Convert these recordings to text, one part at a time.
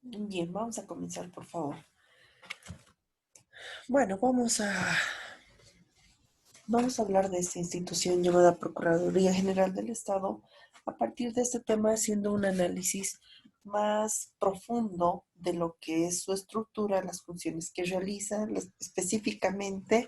Bien, vamos a comenzar, por favor. Bueno, vamos a hablar de esta institución llamada Procuraduría General del Estado a partir de este tema, haciendo un análisis más profundo de lo que es su estructura, las funciones que realiza, específicamente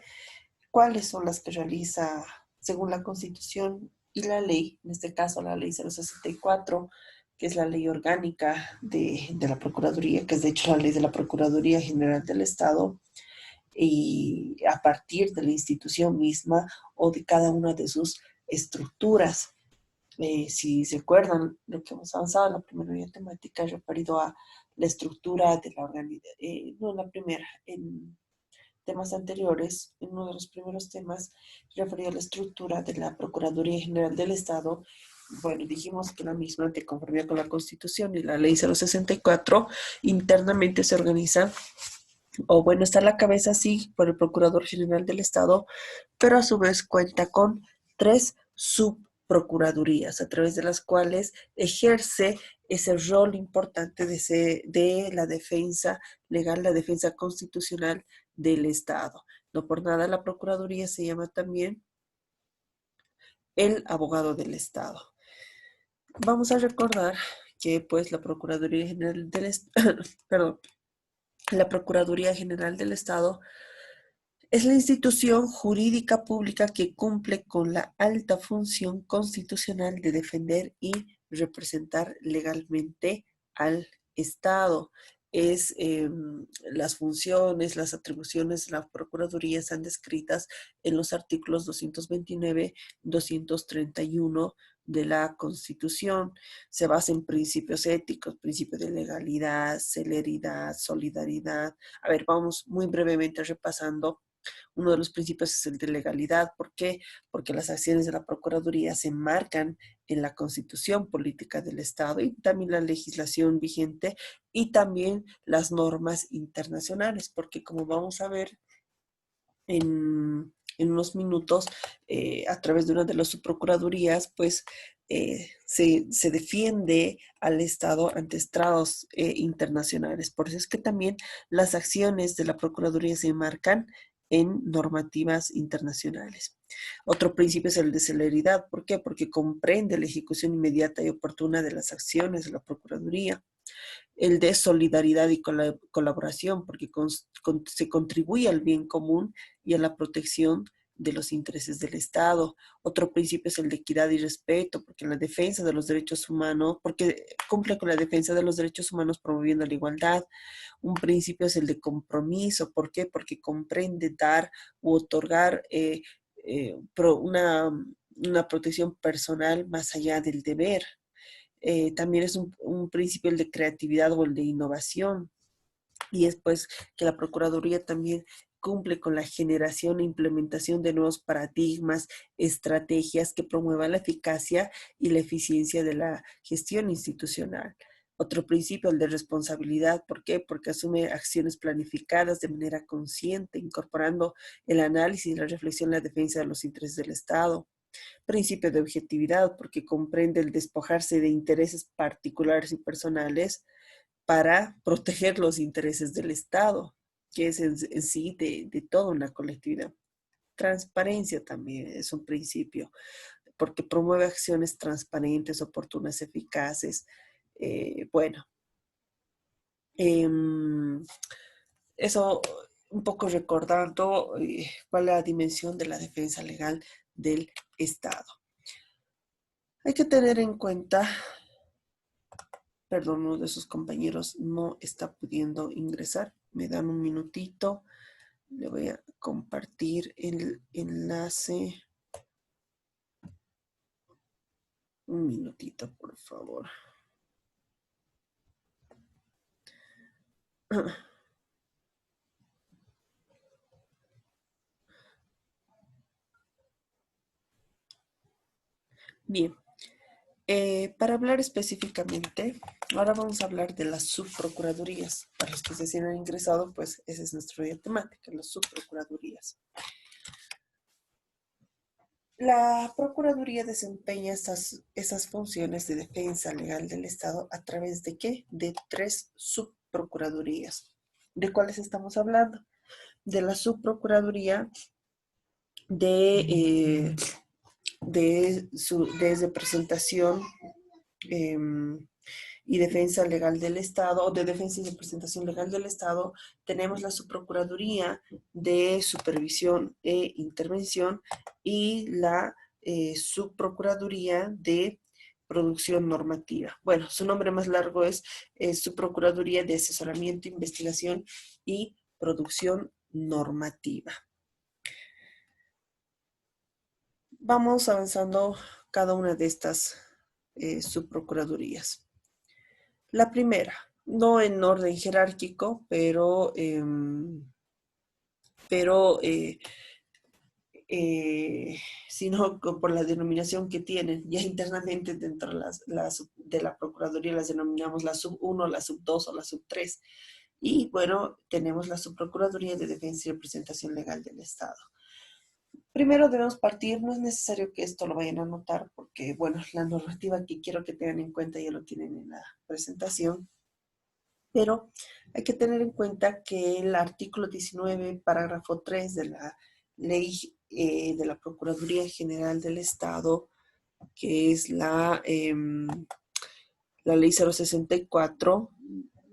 cuáles son las que realiza según la Constitución y la ley, en este caso la ley 064, que es la ley orgánica de la Procuraduría, que es de hecho la ley de la Procuraduría General del Estado, y a partir de la institución misma o de cada una de sus estructuras. Si se acuerdan, lo que hemos avanzado en la primera unidad temática referido a la estructura de la organización, no en la primera, en temas anteriores, en uno de los primeros temas, referido a la estructura de la Procuraduría General del Estado. Bueno, dijimos que la misma, de conformidad con la Constitución y la Ley 064, internamente se organiza, o bueno, está a la cabeza, sí, por el Procurador General del Estado, pero a su vez cuenta con 3 subprocuradurías, a través de las cuales ejerce ese rol importante de la defensa legal, la defensa constitucional del Estado. No por nada la Procuraduría se llama también el abogado del Estado. Vamos a recordar que pues la Procuraduría General del perdón, la Procuraduría General del Estado es la institución jurídica pública que cumple con la alta función constitucional de defender y representar legalmente al Estado. Las funciones, las atribuciones de la Procuraduría están descritas en los artículos 229, 231 de la Constitución. Se basa en principios éticos, principios de legalidad, celeridad, solidaridad. A ver, vamos muy brevemente repasando. Uno de los principios es el de legalidad. ¿Por qué? Porque las acciones de la Procuraduría se enmarcan en la Constitución política del Estado y también la legislación vigente y también las normas internacionales, porque como vamos a ver en unos minutos, a través de una de las subprocuradurías, pues se defiende al Estado ante estrados internacionales. Por eso es que también las acciones de la Procuraduría se enmarcan en normativas internacionales. Otro principio es el de celeridad. ¿Por qué? Porque comprende la ejecución inmediata y oportuna de las acciones de la Procuraduría. El de solidaridad y colaboración, porque se contribuye al bien común y a la protección de los intereses del Estado. Otro principio es el de equidad y respeto, porque la defensa de los derechos humanos, porque cumple con la defensa de los derechos humanos promoviendo la igualdad. Un principio es el de compromiso. ¿Por qué? Porque comprende dar u otorgar una protección personal más allá del deber. También es un principio el de creatividad o el de innovación. Y es pues que la Procuraduría también cumple con la generación e implementación de nuevos paradigmas, estrategias que promuevan la eficacia y la eficiencia de la gestión institucional. Otro principio, el de responsabilidad. ¿Por qué? Porque asume acciones planificadas de manera consciente, incorporando el análisis y la reflexión en la defensa de los intereses del Estado. Principio de objetividad, porque comprende el despojarse de intereses particulares y personales para proteger los intereses del Estado, que es en sí de toda una colectividad. Transparencia también es un principio, porque promueve acciones transparentes, oportunas, eficaces. Bueno, eh, eso un poco recordando cuál es la dimensión de la defensa legal del Estado. Hay que tener en cuenta, perdón, uno de sus compañeros no está pudiendo ingresar. Me dan un minutito. Le voy a compartir el enlace. Un minutito, por favor. Bien, para hablar específicamente, ahora vamos a hablar de las subprocuradurías. Para los que se han ingresado, pues esa es nuestra temática, las subprocuradurías. La Procuraduría desempeña esas funciones de defensa legal del Estado a través de ¿qué? De 3 subprocuradurías. ¿De cuáles estamos hablando? De la subprocuraduría de representación eh, y defensa legal del Estado, o de defensa y representación legal del Estado. Tenemos la subprocuraduría de supervisión e intervención y la subprocuraduría de producción normativa. Bueno, su nombre más largo es Subprocuraduría de Asesoramiento, Investigación y Producción Normativa. Vamos avanzando cada una de estas subprocuradurías. La primera, no en orden jerárquico, pero sino por la denominación que tienen. Ya internamente dentro de la Procuraduría las denominamos la sub 1, la sub 2 o la sub 3. Y bueno, tenemos la Subprocuraduría de Defensa y Representación Legal del Estado. Primero debemos partir, no es necesario que esto lo vayan a anotar porque, bueno, la normativa que quiero que tengan en cuenta ya lo tienen en la presentación, pero hay que tener en cuenta que el artículo 19, parágrafo 3 de la ley de la Procuraduría General del Estado, que es la ley 064,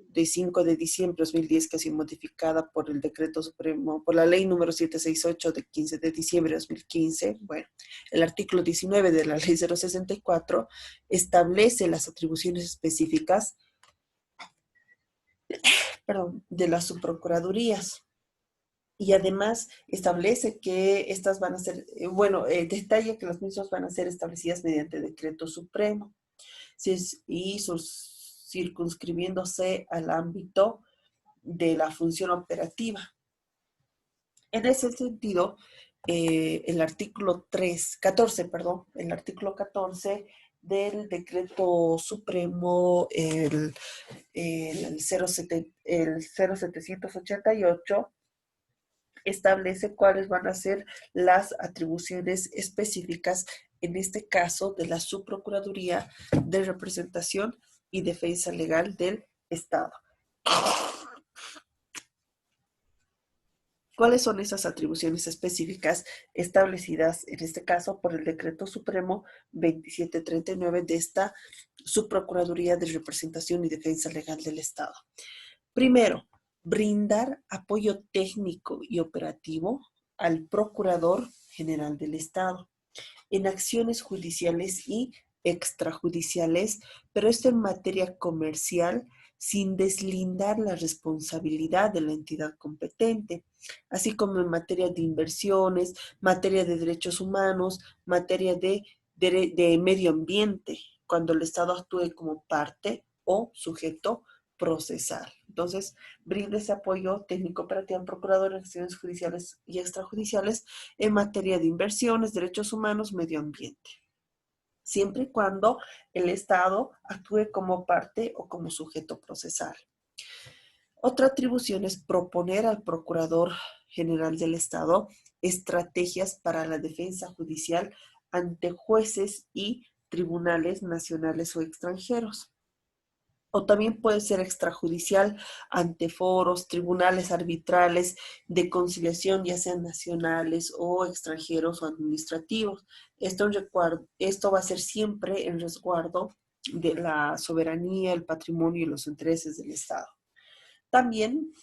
de 5 de diciembre de 2010, que ha sido modificada por el decreto supremo, por la ley número 768 de 15 de diciembre de 2015. Bueno, el artículo 19 de la ley 064 establece las atribuciones específicas, de las subprocuradurías. Y además establece que estas van a ser, detalla que las mismas van a ser establecidas mediante decreto supremo y circunscribiéndose al ámbito de la función operativa. En ese sentido, el artículo 14, el artículo 14 del decreto supremo, el 0788, establece cuáles van a ser las atribuciones específicas, en este caso de la Subprocuraduría de Representación y Defensa Legal del Estado. ¿Cuáles son esas atribuciones específicas establecidas, en este caso, por el Decreto Supremo 2739 de esta Subprocuraduría de Representación y Defensa Legal del Estado? Primero, brindar apoyo técnico y operativo al Procurador General del Estado en acciones judiciales y extrajudiciales, pero esto en materia comercial, sin deslindar la responsabilidad de la entidad competente, así como en materia de inversiones, materia de derechos humanos, materia de medio ambiente, cuando el Estado actúe como parte o sujeto procesal. Entonces, brinda ese apoyo técnico operativo al procurador en acciones judiciales y extrajudiciales en materia de inversiones, derechos humanos, medio ambiente, siempre y cuando el Estado actúe como parte o como sujeto procesal. Otra atribución es proponer al Procurador General del Estado estrategias para la defensa judicial ante jueces y tribunales nacionales o extranjeros. O también puede ser extrajudicial ante foros, tribunales arbitrales de conciliación, ya sean nacionales o extranjeros o administrativos. Esto va a ser siempre en resguardo de la soberanía, el patrimonio y los intereses del Estado. También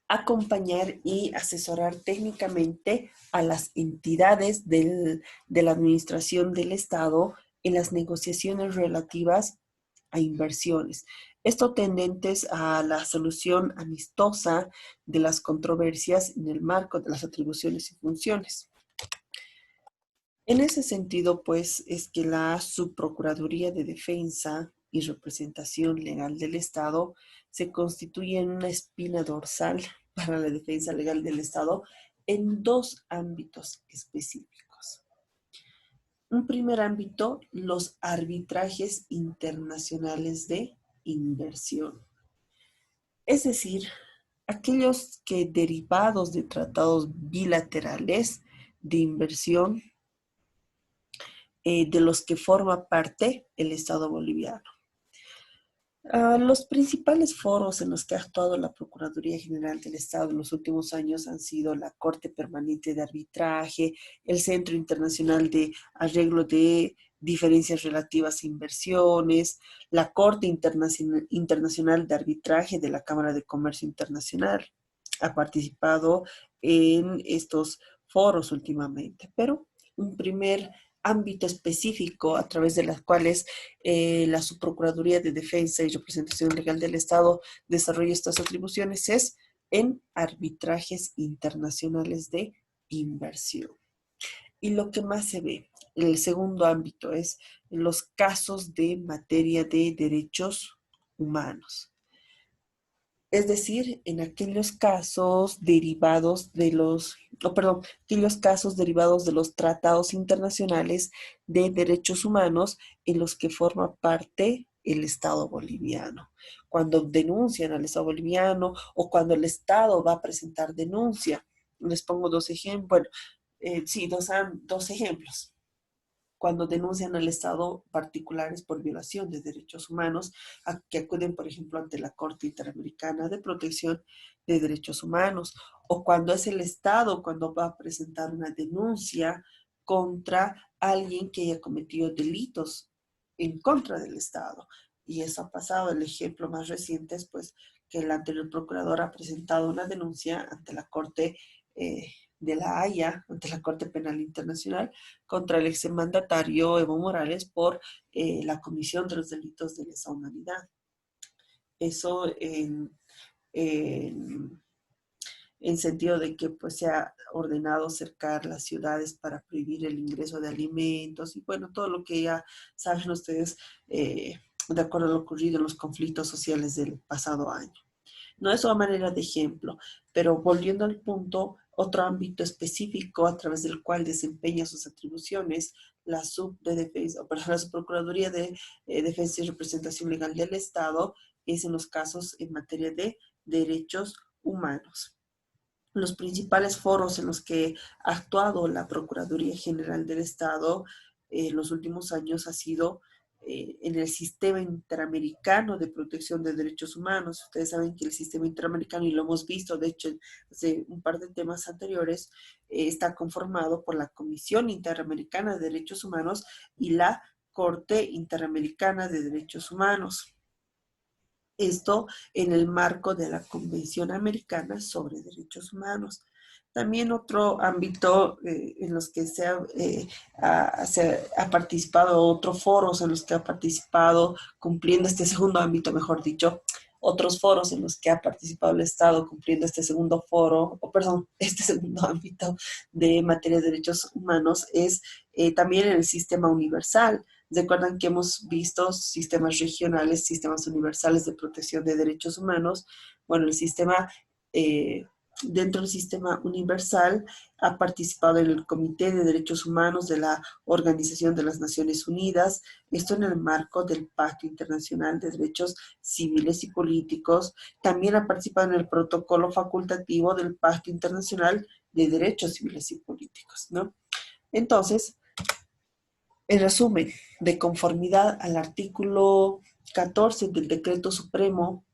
acompañar y asesorar técnicamente a las entidades de la administración del Estado en las negociaciones relativas a inversiones. Esto tendentes a la solución amistosa de las controversias en el marco de las atribuciones y funciones. En ese sentido, pues, es que la Subprocuraduría de Defensa y Representación Legal del Estado se constituye en una espina dorsal para la defensa legal del Estado en dos ámbitos específicos. Un primer ámbito, los arbitrajes internacionales de inversión. Es decir, aquellos que derivados de tratados bilaterales de inversión de los que forma parte el Estado boliviano. Los principales foros en los que ha actuado la Procuraduría General del Estado en los últimos años han sido la Corte Permanente de Arbitraje, el Centro Internacional de Arreglo de Diferencias Relativas a Inversiones, la Corte Internacional de Arbitraje de la Cámara de Comercio Internacional. Ha participado en estos foros últimamente, pero un primer ámbito específico a través de las cuales la Subprocuraduría de Defensa y Representación Legal del Estado desarrolla estas atribuciones es en arbitrajes internacionales de inversión. Y lo que más se ve, el segundo ámbito es los casos de materia de derechos humanos. Es decir, en aquellos casos derivados de los, oh, perdón, aquellos casos derivados de los tratados internacionales de derechos humanos en los que forma parte el Estado boliviano. Cuando denuncian al Estado boliviano o cuando el Estado va a presentar denuncia. Les pongo dos ejemplos, bueno, sí, dos ejemplos cuando denuncian al Estado particulares por violación de derechos humanos, que acuden, por ejemplo, ante la Corte Interamericana de Protección de Derechos Humanos, o cuando es el Estado cuando va a presentar una denuncia contra alguien que haya cometido delitos en contra del Estado. Y eso ha pasado. El ejemplo más reciente es pues que el anterior procurador ha presentado una denuncia ante la Corte de la Haya, ante la Corte Penal Internacional, contra el exmandatario Evo Morales por la comisión de los delitos de lesa humanidad. Eso en, en sentido de que pues se ha ordenado cercar las ciudades para prohibir el ingreso de alimentos y bueno, todo lo que ya saben ustedes de acuerdo a lo ocurrido en los conflictos sociales del pasado año. No es una manera de ejemplo, pero volviendo al punto, otro ámbito específico a través del cual desempeña sus atribuciones la la Subprocuraduría de Defensa y Representación Legal del Estado es en los casos en materia de derechos humanos. Los principales foros en los que ha actuado la Procuraduría General del Estado en los últimos años ha sido en el Sistema Interamericano de Protección de Derechos Humanos. Ustedes saben que el Sistema Interamericano, y lo hemos visto, de hecho, hace un par de temas anteriores, está conformado por la Comisión Interamericana de Derechos Humanos y la Corte Interamericana de Derechos Humanos. Esto en el marco de la Convención Americana sobre Derechos Humanos. También otro ámbito en los que se ha participado, otros foros en los que ha participado, cumpliendo este segundo ámbito, mejor dicho, otros foros en los que ha participado el Estado cumpliendo este segundo foro, o perdón, este segundo ámbito de materia de derechos humanos es también en el sistema universal. Recuerdan que hemos visto sistemas regionales, sistemas universales de protección de derechos humanos. Bueno, el sistema, dentro del sistema universal, ha participado en el Comité de Derechos Humanos de la Organización de las Naciones Unidas, esto en el marco del Pacto Internacional de Derechos Civiles y Políticos. También ha participado en el protocolo facultativo del Pacto Internacional de Derechos Civiles y Políticos, ¿no? Entonces, en resumen, de conformidad al artículo 14 del Decreto Supremo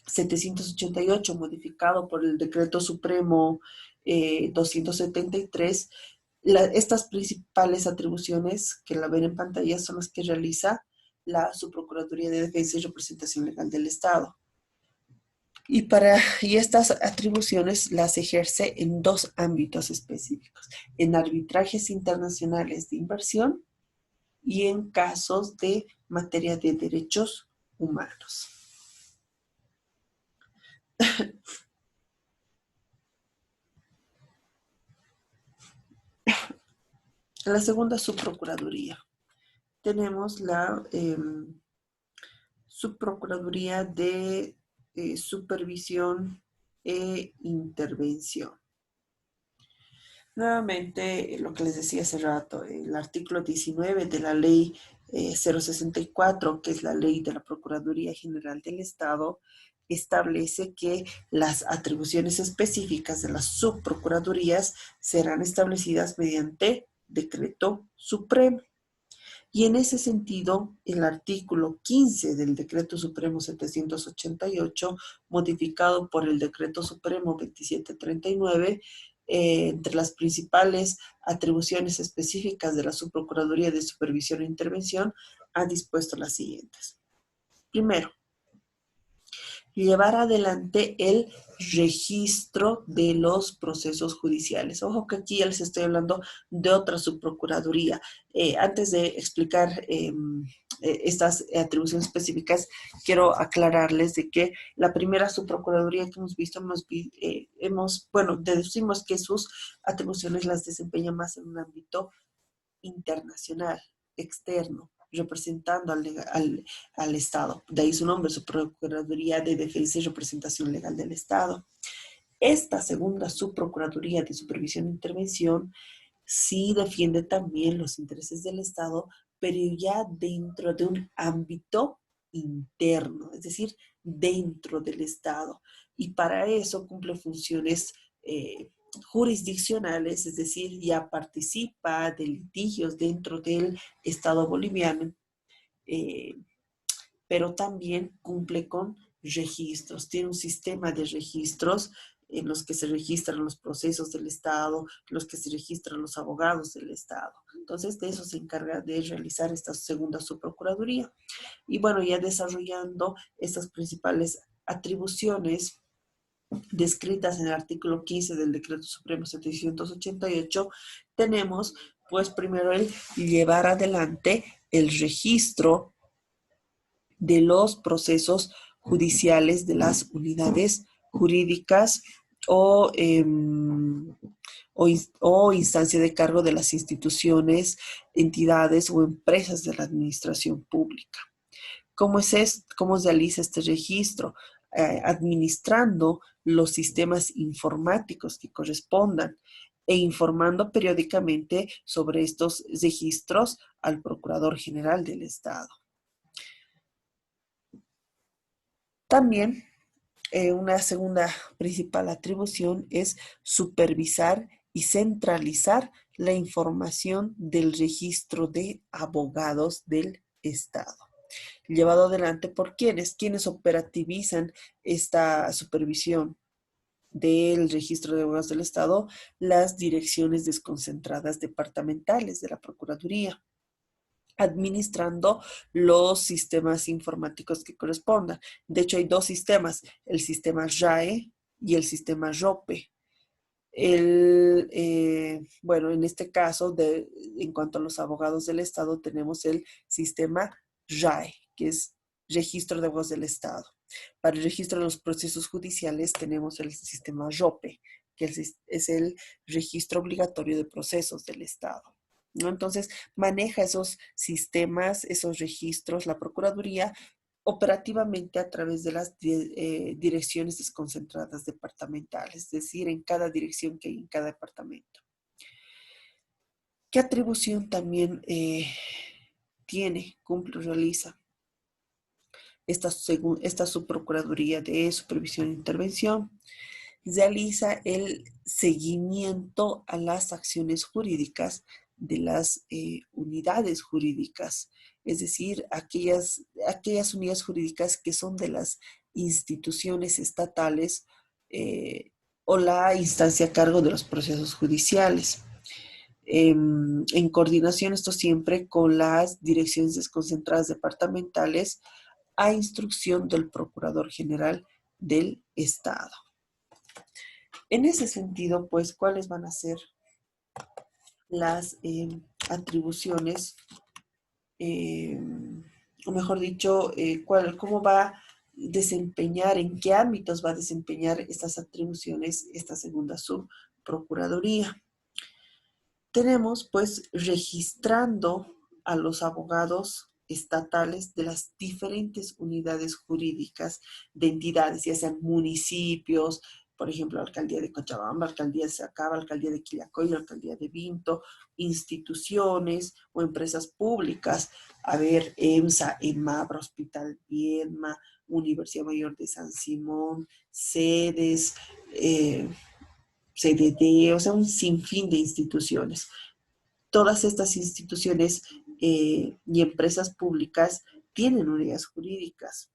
788, modificado por el Decreto Supremo 273, estas principales atribuciones que la ven en pantalla son las que realiza la Subprocuraduría de Defensa y Representación Legal del Estado. Y estas atribuciones las ejerce en dos ámbitos específicos, en arbitrajes internacionales de inversión y en casos de materia de derechos humanos. En la segunda subprocuraduría tenemos la subprocuraduría de supervisión e intervención. Nuevamente, lo que les decía hace rato, el artículo 19 de la ley 064, que es la ley de la Procuraduría General del Estado, establece que las atribuciones específicas de las subprocuradurías serán establecidas mediante decreto supremo. Y en ese sentido, el artículo 15 del Decreto Supremo 788, modificado por el Decreto Supremo 2739, entre las principales atribuciones específicas de la Subprocuraduría de Supervisión e Intervención, ha dispuesto las siguientes. Primero, llevar adelante el registro de los procesos judiciales. Ojo que aquí ya les estoy hablando de otra subprocuraduría. Antes de explicar estas atribuciones específicas, quiero aclararles de que la primera subprocuraduría que hemos visto, bueno, deducimos que sus atribuciones las desempeña más en un ámbito internacional, externo, representando al Estado. De ahí su nombre, su Procuraduría de Defensa y Representación Legal del Estado. Esta segunda subprocuraduría de Supervisión e Intervención sí defiende también los intereses del Estado, pero ya dentro de un ámbito interno, es decir, dentro del Estado. Y para eso cumple funciones jurisdiccionales, es decir, ya participa de litigios dentro del Estado boliviano, eh, pero también cumple con registros, tiene un sistema de registros en los que se registran los procesos del Estado, en los que se registran los abogados del Estado. Entonces, de eso se encarga de realizar esta segunda subprocuraduría. Y bueno, ya desarrollando estas principales atribuciones descritas en el artículo 15 del Decreto Supremo 788, tenemos pues primero el llevar adelante el registro de los procesos judiciales de las unidades jurídicas o, o instancia de cargo de las instituciones, entidades o empresas de la administración pública. ¿Cómo cómo se realiza este registro? Administrando los sistemas informáticos que correspondan e informando periódicamente sobre estos registros al Procurador General del Estado. También una segunda principal atribución es supervisar y centralizar la información del registro de abogados del Estado. Llevado adelante por quienes operativizan esta supervisión del registro de abogados del Estado, las direcciones desconcentradas departamentales de la Procuraduría, administrando los sistemas informáticos que correspondan. De hecho, hay dos sistemas, el sistema RAE y el sistema ROPE. Bueno, en este caso, en cuanto a los abogados del Estado, tenemos el sistema RAE, que es Registro de Abogados del Estado. Para el registro de los procesos judiciales tenemos el sistema ROPE, que es el Registro Obligatorio de Procesos del Estado, ¿no? Entonces, maneja esos sistemas, esos registros, la Procuraduría, operativamente a través de las direcciones desconcentradas departamentales, es decir, en cada dirección que hay en cada departamento. ¿Qué atribución también realiza esta subprocuraduría de supervisión e intervención? Realiza el seguimiento a las acciones jurídicas de las unidades jurídicas, es decir, aquellas unidades jurídicas que son de las instituciones estatales o la instancia a cargo de los procesos judiciales. En coordinación, esto siempre con las direcciones desconcentradas departamentales a instrucción del Procurador General del Estado. En ese sentido, pues, ¿cuáles van a ser las atribuciones, o mejor dicho, cómo va a desempeñar, en qué ámbitos va a desempeñar estas atribuciones esta segunda subprocuraduría? Tenemos, pues, registrando a los abogados estatales de las diferentes unidades jurídicas de entidades, ya sean municipios, por ejemplo, Alcaldía de Cochabamba, Alcaldía de Sacaba, Alcaldía de Quillacoy, Alcaldía de Vinto, instituciones o empresas públicas, a ver, EMSA, EMABRA, Hospital Viedma, Universidad Mayor de San Simón, sedes, CDD, o sea, un sinfín de instituciones. Todas estas instituciones y empresas públicas tienen unidades jurídicas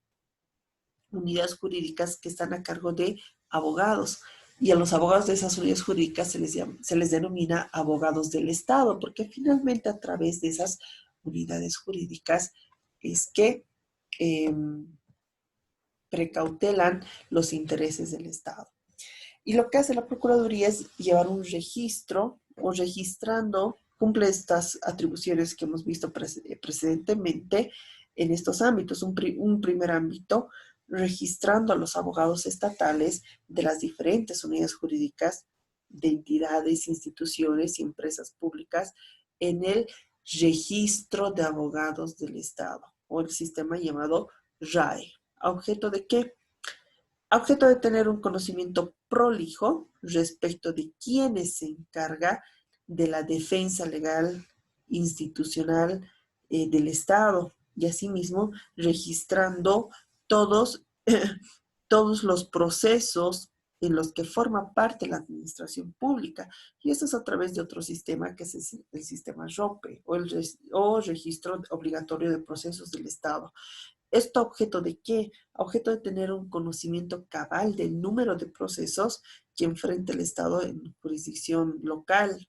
que están a cargo de abogados. Y a los abogados de esas unidades jurídicas se les denomina abogados del Estado, porque finalmente a través de esas unidades jurídicas es que eh, precautelan los intereses del Estado. Y lo que hace la Procuraduría es llevar un registro o registrando, cumple estas atribuciones que hemos visto precedentemente en estos ámbitos. Un primer ámbito, registrando a los abogados estatales de las diferentes unidades jurídicas de entidades, instituciones y empresas públicas en el registro de abogados del Estado o el sistema llamado RAE. ¿A objeto de qué? A objeto de tener un conocimiento prolijo respecto de quiénes se encarga de la defensa legal institucional del Estado y asimismo registrando todos, todos los procesos en los que forma parte la administración pública. Y esto es a través de otro sistema que es el sistema ROPE o Registro Obligatorio de Procesos del Estado. ¿Esto objeto de qué? Objeto de tener un conocimiento cabal del número de procesos que enfrenta el Estado en jurisdicción local.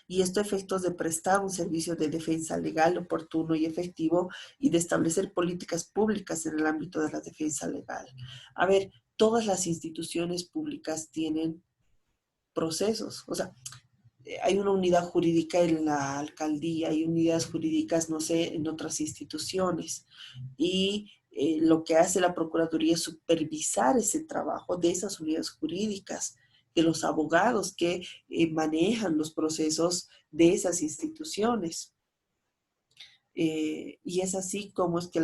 Y esto a efectos de prestar un servicio de defensa legal, oportuno y efectivo y de establecer políticas públicas en el ámbito de la defensa legal. A ver, todas las instituciones públicas tienen procesos. O sea, hay una unidad jurídica en la alcaldía, hay unidades jurídicas, no sé, en otras instituciones. Y lo que hace la Procuraduría es supervisar ese trabajo de esas unidades jurídicas, de los abogados que manejan los procesos de esas instituciones. Y es así como es que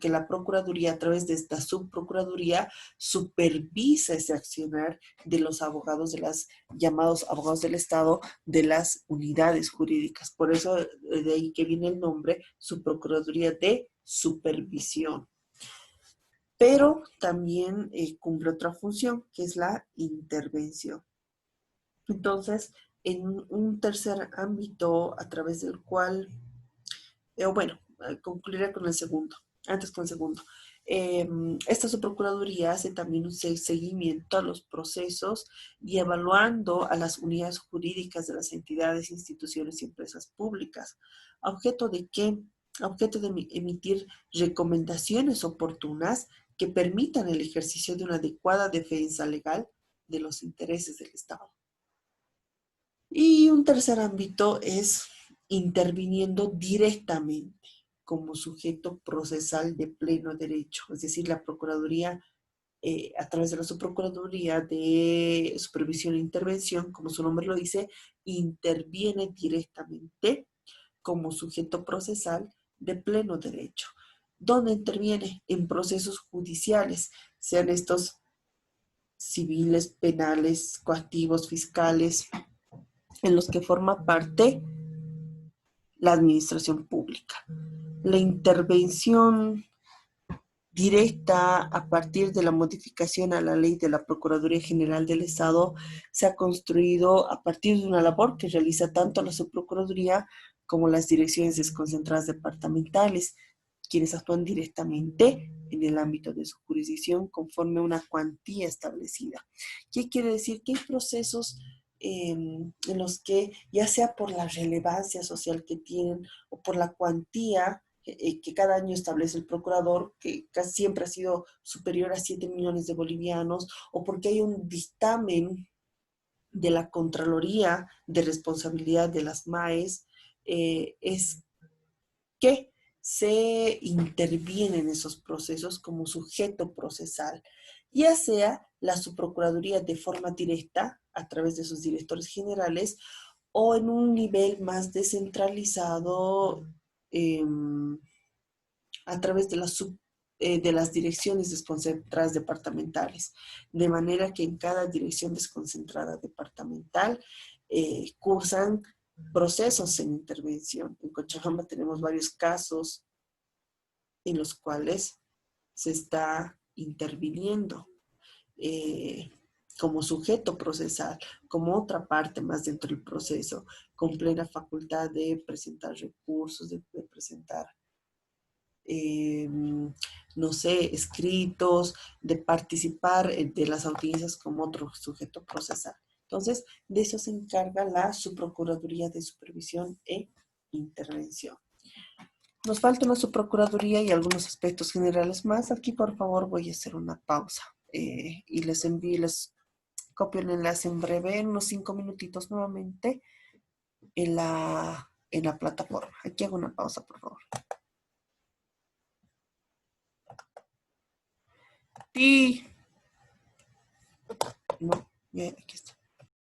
la Procuraduría, a través de esta subprocuraduría, supervisa ese accionar de los abogados, de las llamados abogados del Estado, de las unidades jurídicas. Por eso, de ahí que viene el nombre, subprocuraduría de supervisión. Pero también cumple otra función, que es la intervención. Entonces, en un tercer ámbito a través del cual bueno, concluiré con el segundo, antes con el segundo. Esta subprocuraduría hace también un seguimiento a los procesos y evaluando a las unidades jurídicas de las entidades, instituciones y empresas públicas. ¿A objeto de qué? A objeto de emitir recomendaciones oportunas que permitan el ejercicio de una adecuada defensa legal de los intereses del Estado. Y un tercer ámbito es interviniendo directamente como sujeto procesal de pleno derecho, es decir, la Procuraduría, a través de la Subprocuraduría de Supervisión e Intervención, como su nombre lo dice, interviene directamente como sujeto procesal de pleno derecho. ¿Dónde interviene? En procesos judiciales, sean estos civiles, penales, coactivos, fiscales, en los que forma parte la administración pública. La intervención directa a partir de la modificación a la ley de la Procuraduría General del Estado se ha construido a partir de una labor que realiza tanto la Subprocuraduría como las direcciones desconcentradas departamentales, quienes actúan directamente en el ámbito de su jurisdicción conforme a una cuantía establecida. ¿Qué quiere decir? Que hay procesos en los que, ya sea por la relevancia social que tienen o por la cuantía que cada año establece el procurador, que casi siempre ha sido superior a 7 millones de bolivianos, o porque hay un dictamen de la Contraloría de Responsabilidad de las MAES, es que se interviene en esos procesos como sujeto procesal, ya sea la subprocuraduría de forma directa a través de sus directores generales o en un nivel más descentralizado eh, a través de las direcciones desconcentradas departamentales, de manera que en cada dirección desconcentrada departamental cursan procesos en intervención. En Cochabamba tenemos varios casos en los cuales se está interviniendo. como sujeto procesal, como otra parte más dentro del proceso, con plena facultad de presentar recursos, de presentar, eh, no sé, escritos, de participar de las audiencias como otro sujeto procesal. Entonces, de eso se encarga la Subprocuraduría de Supervisión e Intervención. Nos falta una subprocuraduría y algunos aspectos generales más. Aquí, por favor, voy a hacer una pausa y les envío, les copio el enlace en breve, en unos 5 minutitos nuevamente en la plataforma. Aquí hago una pausa, por favor. Sí, no, aquí está.